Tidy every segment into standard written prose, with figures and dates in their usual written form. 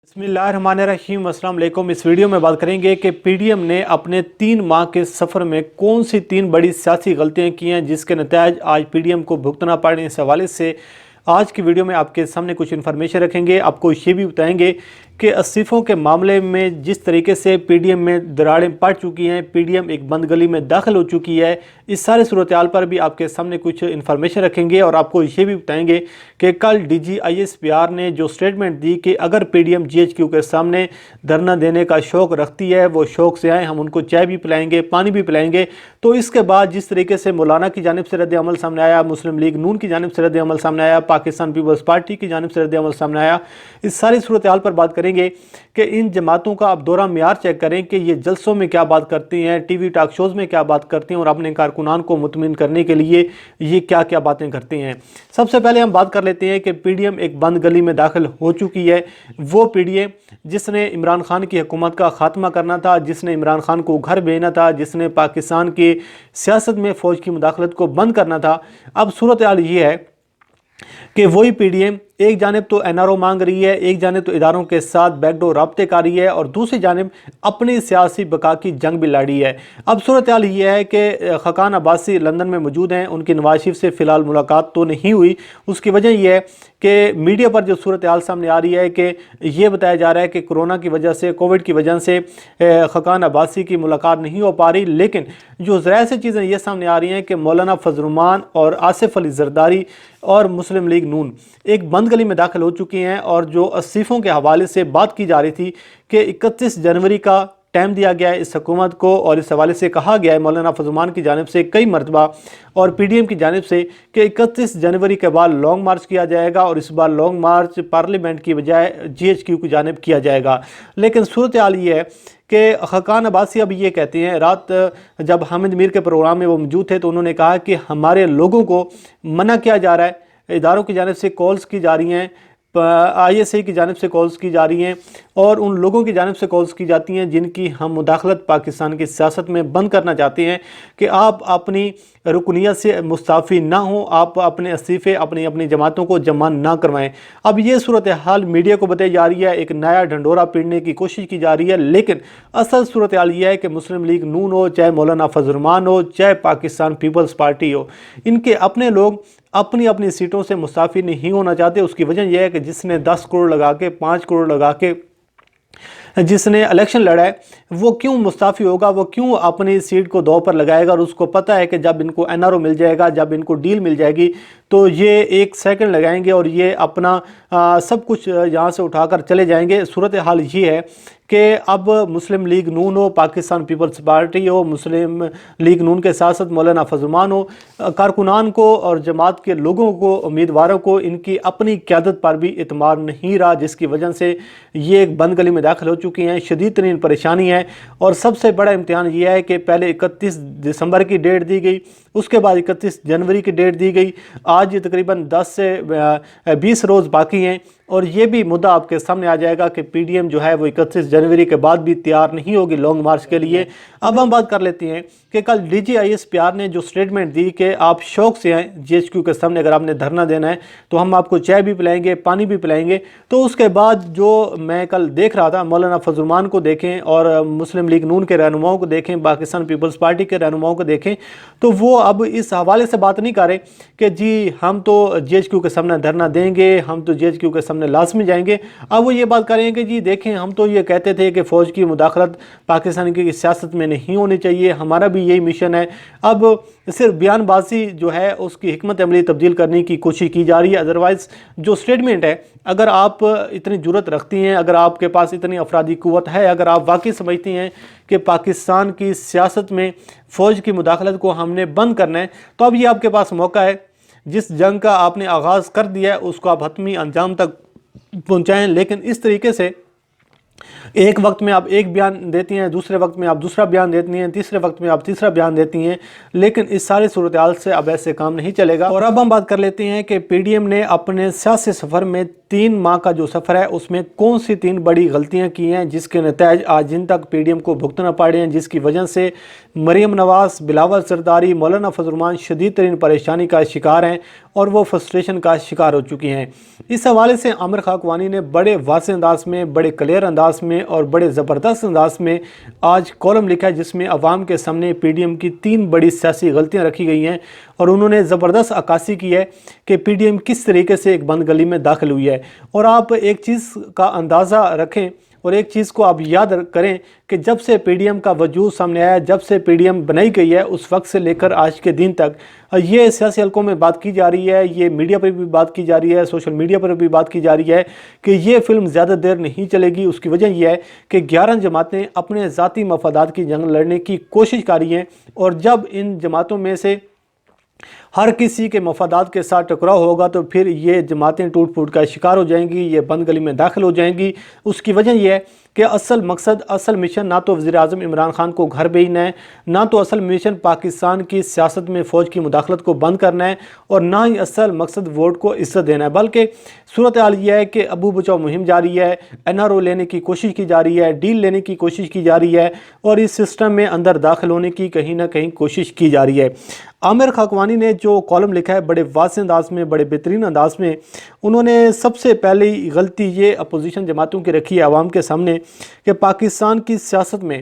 बिस्मिल्लाहिर्रहमानिर्रहीम। अस्सलाम वालेकुम। इस वीडियो में बात करेंगे कि पीडीएम ने अपने 3 माह के सफ़र में कौन सी 3 बड़ी सियासी गलतियां की हैं जिसके नतीजे आज पीडीएम को भुगतना पड़े। इस हवाले से आज की वीडियो में आपके सामने कुछ इन्फॉर्मेशन रखेंगे। आपको ये भी बताएंगे कि इस्तीफ़ों के मामले में जिस तरीके से पीडीएम में दरारें पड़ चुकी हैं, पीडीएम एक बंद गली में दाखिल हो चुकी है, इस सारे सूरत हाल पर भी आपके सामने कुछ इन्फॉर्मेशन रखेंगे। और आपको ये भी बताएंगे कि कल DGISPR ने जो स्टेटमेंट दी कि अगर पीडीएम GHQ के सामने धरना देने का शौक़ रखती है, वो शौक़ से आए, हम उनको चाय भी पिलाएंगे, पानी भी पिलाएंगे। तो इसके बाद जिस तरीके से मौलाना की जानिब से रद्द अमल सामने आया, मुस्लिम लीग नून की जानिब से रद्द अमल सामने आया, पाकिस्तान पीपल्स पार्टी की जानिब से रद्द अमल सामने आया, इस सारी सूरत हाल पर बात करेंगे कि इन जमातों का आप दौरा मियार चेक करें कि ये जलसों में क्या बात करती हैं, टीवी टॉक शोज़ में क्या बात करती हैं और अपने कारकुनान को मुतमिन करने के लिए ये क्या क्या बातें करती हैं। सबसे पहले हम बात कर लेते हैं कि पीडीएम एक बंद गली में दाखिल हो चुकी है। वो पीडीएम जिसने इमरान खान की हुकूमत का खात्मा करना था, जिसने इमरान खान को घर भेजना था, जिसने पाकिस्तान की सियासत में फ़ौज की मुदाखलत को बंद करना था, अब सूरत हाल ये है कि वही पीडीएम एक जानिब तो NRO मांग रही है, एक जानिब तो इदारों के साथ बैकडोर राब्ते कर रही है और दूसरी जानिब अपनी सियासी बका की जंग भी लड़ी है। अब सूरत हाल ये है कि खकान अब्बासी लंदन में मौजूद हैं, उनकी नवाज शरीफ से फ़िलहाल मुलाकात तो नहीं हुई। उसकी वजह यह है कि मीडिया पर जो सूरत हाल सामने आ रही है कि ये बताया जा रहा है कि कोरोना की वजह से, कोविड की वजह से खकान अब्बासी की मुलाकात नहीं हो पा रही। लेकिन जो ज़रा सी चीज़ें ये सामने आ रही हैं कि मौलाना फजल रहमान और आसिफ अली जरदारी और मुस्लिम लीग नून एक बंद गली में दाखिल हो चुकी हैं। और जो इस्तीफ़ों के हवाले से बात की जा रही थी कि 31 जनवरी का टाइम दिया गया है इस हुकूमत को और इस हवाले से कहा गया है मौलाना फजल रहमान की जानिब से कई मरतबा और पीडीएम की जानिब से कि 31 जनवरी के बाद लॉन्ग मार्च किया जाएगा और इस बार लॉन्ग मार्च पार्लियामेंट की बजाय GHQ की जानिब किया जाएगा। लेकिन सूरत हाल ये है कि खकान अब्बासी अब ये कहते हैं, रात जब हामिद मीर के प्रोग्राम में वो मौजूद थे तो उन्होंने कहा कि हमारे लोगों को मना किया जा रहा है, इदारों की जानिब से कॉल्स की जा रही हैं, ISI की जानिब से कॉल्स की जा रही हैं और उन लोगों की जानिब से कॉल्स की जाती हैं जिनकी हम मुदाखलत पाकिस्तान की सियासत में बंद करना चाहते हैं कि आप अपनी रुकनीत से मुस्ताफ़ी ना हो, आप अपने इस्तीफ़े अपनी अपनी जमातों को जमा ना करवाएं। अब ये सूरत हाल मीडिया को बताई जा रही है, एक नया ढंडोरा पीटने की कोशिश की जा रही है। लेकिन असल सूरत हाल ये है कि मुस्लिम लीग नून हो, चाहे मौलाना फजल रहमान हो, चाहे पाकिस्तान पीपल्स पार्टी हो, इनके अपने लोग अपनी अपनी सीटों से मुस्ताफ़ी नहीं होना चाहते। उसकी वजह यह है कि जिसने 10 करोड़ लगा के, 5 करोड़ लगा के जिसने इलेक्शन लड़ा है वो क्यों मुस्ताफ़ी होगा, वो क्यों अपनी सीट को दांव पर लगाएगा। और उसको पता है कि जब इनको NRO मिल जाएगा, जब इनको डील मिल जाएगी तो ये 1 सेकंड लगाएंगे और ये अपना सब कुछ यहाँ से उठाकर चले जाएंगे। सूरत हाल ये है कि अब मुस्लिम लीग नून हो, पाकिस्तान पीपल्स पार्टी हो, मुस्लिम लीग नून के साथ साथ मौलाना फजल रहमान हो, कारकुनान को और जमात के लोगों को, उम्मीदवारों को इनकी अपनी क़यादत पर भी इतमाद नहीं रहा, जिसकी वजह से ये एक बंद गली में दाखिल हो चुकी हैं। शदीद तरीन परेशानी है और सबसे बड़ा इम्तिहान ये है कि पहले 31 दिसंबर की डेट दी गई, उसके बाद 31 जनवरी की डेट दी गई, आज ये तकरीबन 10 से 20 रोज़ बाकी हैं और ये भी मुद्दा आपके सामने आ जाएगा कि पीडीएम जो है वो 31 जनवरी के बाद भी तैयार नहीं होगी लॉन्ग मार्च के लिए। अब हम बात कर लेते हैं कि कल DGISPR ने जो स्टेटमेंट दी कि आप शौक़ से आएँ GHQ के सामने, अगर आपने धरना देना है तो हम आपको चाय भी पिलाएंगे, पानी भी पिलाएंगे। तो उसके बाद जो मैं कल देख रहा था, मौलाना फजल रहमान को देखें और मुस्लिम लीग नून के रहनुमाओं को देखें, पाकिस्तान पीपल्स पार्टी के रहनुमाओं को देखें, तो वो अब इस हवाले से बात नहीं कर रहे कि जी हम तो GHQ के सामने धरना देंगे, हम तो GHQ के सामने लाजमी जाएंगे। अब वो ये बात करें कि जी देखें हम तो ये कहते थे कि फ़ौज की मुदाखलत पाकिस्तान की सियासत में नहीं होनी चाहिए, हमारा भी यही मिशन है। अब सिर्फ बयानबाजी जो है उसकी हिकमत अमली तब्दील करने की कोशिश की जा रही है। अदरवाइज़ जो स्टेटमेंट है, अगर आप इतनी जुर्रत रखती हैं, अगर आपके पास इतनी अफरादी क़ुव्वत है, अगर आप वाकई समझती हैं कि पाकिस्तान की सियासत में फ़ौज की मुदाखलत को हमने बंद करना है, तो अब ये आपके पास मौका है। जिस जंग का आपने आगाज़ कर दिया है उसको आप हतमी अंजाम तक पहुँचाएँ। लेकिन इस तरीके से एक वक्त में आप एक बयान देती हैं, दूसरे वक्त में आप दूसरा बयान देती हैं, तीसरे वक्त में आप तीसरा बयान देती हैं, लेकिन इस सारे सूरत हाल से अब ऐसे काम नहीं चलेगा। और अब हम बात कर लेते हैं कि पीडीएम ने अपने सियासी सफ़र में 3 माह का जो सफ़र है उसमें कौन सी 3 बड़ी गलतियां की हैं जिसके नतीजे आज जिन तक पीडीएम को भुगतना पड़े हैं, जिसकी वजह से مریم نواز, بلاول زرداری, مولانا فضل الرحمان شدید ترین پریشانی کا شکار ہیں اور وہ فرسٹریشن کا شکار ہو چکی ہیں۔ اس حوالے سے عامر خاکوانی نے بڑے واضح انداز میں, بڑے کلیئر انداز میں اور بڑے زبردست انداز میں آج کالم لکھا ہے جس میں عوام کے سامنے پی ڈی ایم کی 3 بڑی سیاسی غلطیاں رکھی گئی ہیں اور انہوں نے زبردست عکاسی کی ہے کہ پی ڈی ایم کس طریقے سے ایک بند گلی میں داخل ہوئی ہے۔ اور آپ ایک چیز کا اندازہ رکھیں اور ایک چیز کو آپ یاد کریں کہ جب سے پی ڈی ایم کا وجود سامنے آیا, جب سے پی ڈی ایم بنائی گئی ہے, اس وقت سے لے کر آج کے دن تک یہ سیاسی حلقوں میں بات کی جا رہی ہے, یہ میڈیا پر بھی بات کی جا رہی ہے, سوشل میڈیا پر بھی بات کی جا رہی ہے کہ یہ فلم زیادہ دیر نہیں چلے گی۔ اس کی وجہ یہ ہے کہ 11 جماعتیں اپنے ذاتی مفادات کی جنگ لڑنے کی کوشش کر رہی ہیں اور جب ان جماعتوں میں سے ہر کسی کے مفادات کے ساتھ ٹکراؤ ہوگا تو پھر یہ جماعتیں ٹوٹ پھوٹ کا شکار ہو جائیں گی, یہ بند گلی میں داخل ہو جائیں گی۔ اس کی وجہ یہ ہے کہ اصل مقصد, اصل مشن نہ تو وزیر اعظم عمران خان کو گھر بھیجنا ہے, نہ تو اصل مشن پاکستان کی سیاست میں فوج کی مداخلت کو بند کرنا ہے اور نہ ہی اصل مقصد ووٹ کو عزت دینا ہے، بلکہ صورتحال یہ ہے کہ ابو بچاؤ مہم جاری ہے، این آر او لینے کی کوشش کی جا رہی ہے، ڈیل لینے کی کوشش کی جا رہی ہے اور اس سسٹم میں اندر داخل ہونے کی کہیں نہ کہیں کوشش کی جا رہی ہے۔ عامر خاکوانی نے جو کالم لکھا ہے بڑے واضح انداز میں، بڑے بہترین انداز میں، انہوں نے سب سے پہلی غلطی یہ اپوزیشن جماعتوں کی رکھی ہے عوام کے سامنے کہ پاکستان کی سیاست میں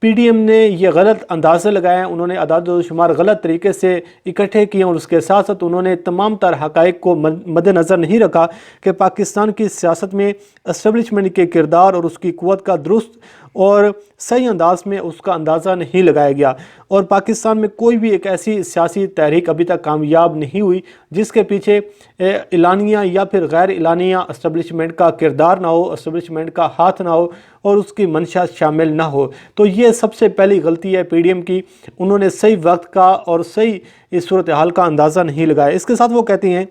پی ڈی ایم نے یہ غلط اندازے لگائے ہیں، انہوں نے اعداد و شمار غلط طریقے سے اکٹھے کیے اور اس کے ساتھ ساتھ انہوں نے تمام تر حقائق کو مد نظر نہیں رکھا کہ پاکستان کی سیاست میں اسٹیبلشمنٹ کے کردار اور اس کی قوت کا درست اور صحیح انداز میں اس کا اندازہ نہیں لگایا گیا، اور پاکستان میں کوئی بھی ایک ایسی سیاسی تحریک ابھی تک کامیاب نہیں ہوئی جس کے پیچھے اعلانیہ یا پھر غیر اعلانیہ اسٹیبلشمنٹ کا کردار نہ ہو، اسٹیبلشمنٹ کا ہاتھ نہ ہو اور اس کی منشا شامل نہ ہو۔ تو یہ سب سے پہلی غلطی ہے پی ڈی ایم کی، انہوں نے صحیح وقت کا اور صحیح اس صورتحال کا اندازہ نہیں لگایا۔ اس کے ساتھ وہ کہتی ہیں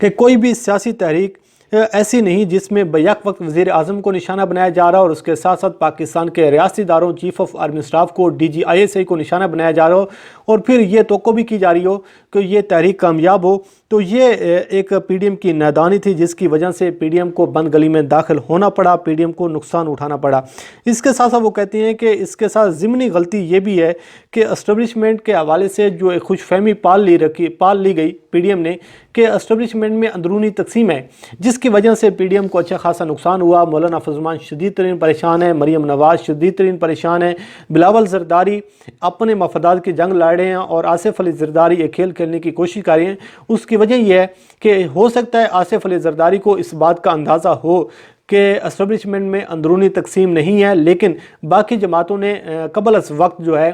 کہ کوئی بھی سیاسی تحریک ایسی نہیں جس میں بیک وقت وزیر اعظم کو نشانہ بنایا جا رہا اور اس کے ساتھ ساتھ پاکستان کے ریاستی اداروں، چیف آف آرمی اسٹاف کو، D G I S I کو نشانہ بنایا جا رہا ہو اور پھر یہ توقع بھی کی جا رہی ہو کہ یہ تحریک کامیاب ہو۔ تو یہ ایک پی ڈی ایم کی نادانی تھی جس کی وجہ سے پی ڈی ایم کو بند گلی میں داخل ہونا پڑا، پی ڈی ایم کو نقصان اٹھانا پڑا۔ اس کے ساتھ ساتھ وہ کہتے ہیں کہ اس کے ساتھ ضمنی غلطی یہ بھی ہے کہ اسٹیبلشمنٹ کے حوالے سے جو ایک خوش فہمی پال لی گئی پی ڈی ایم نے کہ اسٹیبلشمنٹ میں اندرونی تقسیم ہے، جس کی وجہ سے پی ڈی ایم کو اچھا خاصا نقصان ہوا۔ مولانا فضل الرحمان شدید ترین پریشان ہے، مریم نواز شدید ترین پریشان ہے، بلاول زرداری اپنے مفادات کی جنگ لڑ رہے ہیں اور آصف علی زرداری ایک کھیل کھیلنے کی کوشش کر رہے ہیں۔ اس کی وجہ یہ ہے کہ ہو سکتا ہے آصف علی زرداری کو اس بات کا اندازہ ہو کہ اسٹیبلشمنٹ میں اندرونی تقسیم نہیں ہے، لیکن باقی جماعتوں نے قبل از وقت جو ہے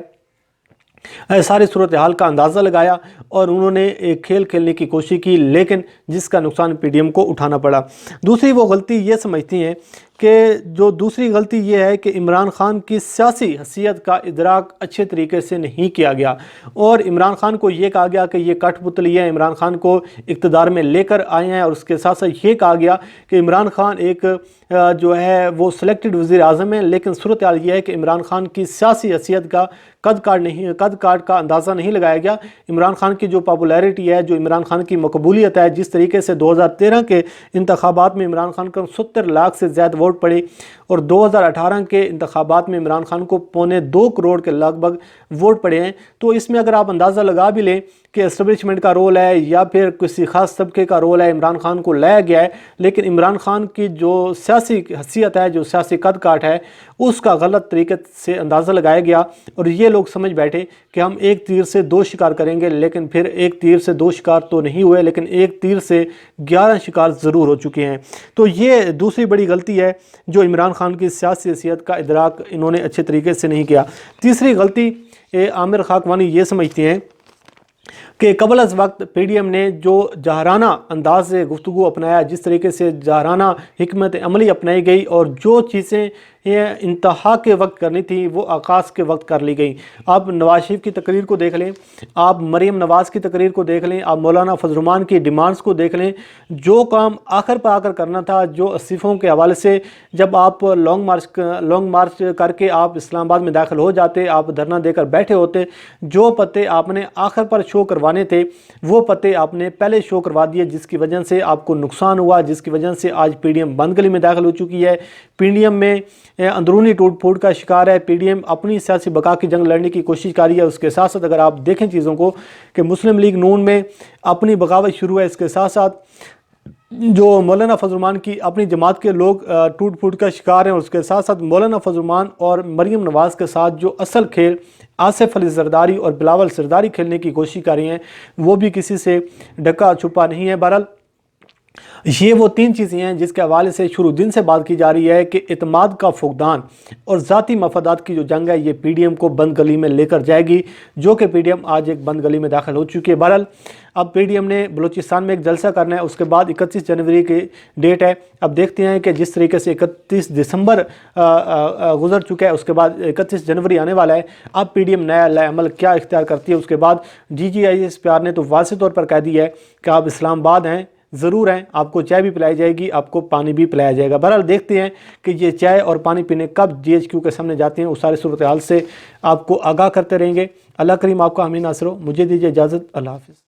ساری صورتحال کا اندازہ لگایا اور انہوں نے ایک کھیل کھیلنے کی کوشش کی، لیکن جس کا نقصان پی ڈی ایم کو اٹھانا پڑا۔ دوسری وہ غلطی یہ سمجھتی ہیں کہ دوسری غلطی یہ ہے کہ عمران خان کی سیاسی حیثیت کا ادراک اچھے طریقے سے نہیں کیا گیا اور عمران خان کو یہ کہا گیا کہ یہ کٹ پتلی ہے، عمران خان کو اقتدار میں لے کر آئے ہیں، اور اس کے ساتھ ساتھ یہ کہا گیا کہ عمران خان ایک جو ہے وہ سلیکٹڈ وزیر اعظم ہے، لیکن صورتحال یہ ہے کہ عمران خان کی سیاسی حیثیت کا قد کاٹ کا اندازہ نہیں لگایا گیا۔ عمران خان کی جو پاپولیرٹی ہے، جو عمران خان کی مقبولیت ہے، جس طریقے سے 2013 کے انتخابات میں عمران خان کو 70 لاکھ سے زیادہ ووٹ پڑے اور 2018 کے انتخابات میں عمران خان کو 1.25 کروڑ کے لگ بھگ ووٹ پڑے ہیں، تو اس میں اگر آپ اندازہ لگا بھی لیں کہ اسٹیبلشمنٹ کا رول ہے یا پھر کسی خاص طبقے کا رول ہے، عمران خان کو لایا گیا ہے، لیکن عمران خان کی جو سیاسی حیثیت ہے، جو سیاسی قد کاٹ ہے، اس کا غلط طریقے سے اندازہ لگایا گیا اور یہ لوگ سمجھ بیٹھے کہ ہم ایک تیر سے 2 شکار کریں گے، لیکن پھر ایک تیر سے 2 شکار تو نہیں ہوئے، لیکن ایک تیر سے 11 شکار ضرور ہو چکے ہیں۔ تو یہ دوسری بڑی غلطی ہے جو عمران خان کی سیاسی حیثیت کا ادراک انہوں نے اچھے طریقے سے نہیں کیا۔ تیسری غلطی عامر خاکوانی یہ سمجھتے ہیں کہ قبل از وقت پی ڈی ایم نے جو جاہرانہ انداز گفتگو اپنایا، جس طریقے سے جاہرانہ حکمت عملی اپنائی گئی اور جو چیزیں انتہا کے وقت کرنی تھی وہ آغاز کے وقت کر لی گئی۔ آپ نواز شریف کی تقریر کو دیکھ لیں، آپ مریم نواز کی تقریر کو دیکھ لیں، آپ مولانا فضل الرحمان کی ڈیمانڈز کو دیکھ لیں، جو کام آخر پہ آ کر کرنا تھا، جو استعفوں کے حوالے سے جب آپ لانگ مارچ کر کے آپ اسلام آباد میں داخل ہو جاتے، آپ دھرنا دے کر بیٹھے ہوتے، جو پتے آپ نے آخر پر شو کروانے تھے وہ پتے آپ نے پہلے شو کروا دیے، جس کی وجہ سے آپ کو نقصان ہوا، جس کی وجہ سے آج پی ڈی ایم بند گلی میں داخل ہو چکی ہے۔ پی ڈی ایم میں अंदरूनी टूट फूट का शिकार है। पीडीएम अपनी सियासी बका की जंग लड़ने की कोशिश कर रही है। उसके साथ साथ अगर आप देखें चीज़ों को कि मुस्लिम लीग नून में अपनी बगावत शुरू है, इसके साथ साथ जो मौलाना फजल रहमान की अपनी जमात के लोग टूट फूट का शिकार हैं, उसके साथ साथ मौलाना फजल रहमान और मरीम नवाज़ के साथ जो असल खेल आसिफ अली जरदारी और बिलावल सरदारी खेलने की कोशिश कर रही हैं, वो भी किसी से ढका छुपा नहीं है। बहरहाल ये वो तीन चीज़ें हैं जिसके हवाले से शुरू दिन से बात की जा रही है कि इत्मीनान का फुकदान और ज़ाती मफादात की जो जंग है ये पीडीएम को बंद गली में लेकर जाएगी, जो कि पीडीएम आज एक बंद गली में दाखिल हो चुकी है। बहरहाल अब पीडीएम ने बलूचिस्तान में एक जलसा करना है, उसके बाद 31 जनवरी की डेट है। अब देखते हैं कि जिस तरीके से 31 दिसंबर गुजर चुका है, उसके बाद 31 जनवरी आने वाला है। अब पीडीएम नया अमल क्या इख्तियार करती है। उसके बाद DGISPR ने तो वाज़ेह तौर पर कह दिया है कि आप इस्लामाबाद हैं, ज़रूर हैं, आपको चाय भी पिलाई जाएगी, आपको पानी भी पिलाया जाएगा। बहरहाल देखते हैं कि ये चाय और पानी पीने कब GHQ के सामने जाते हैं। उस सारी सूरत हाल से आपको आगाह करते रहेंगे। अल्लाह करीम आपका हमीं नासिर हो। मुझे दीजिए इजाज़त। अल्लाह हाफ़िज़।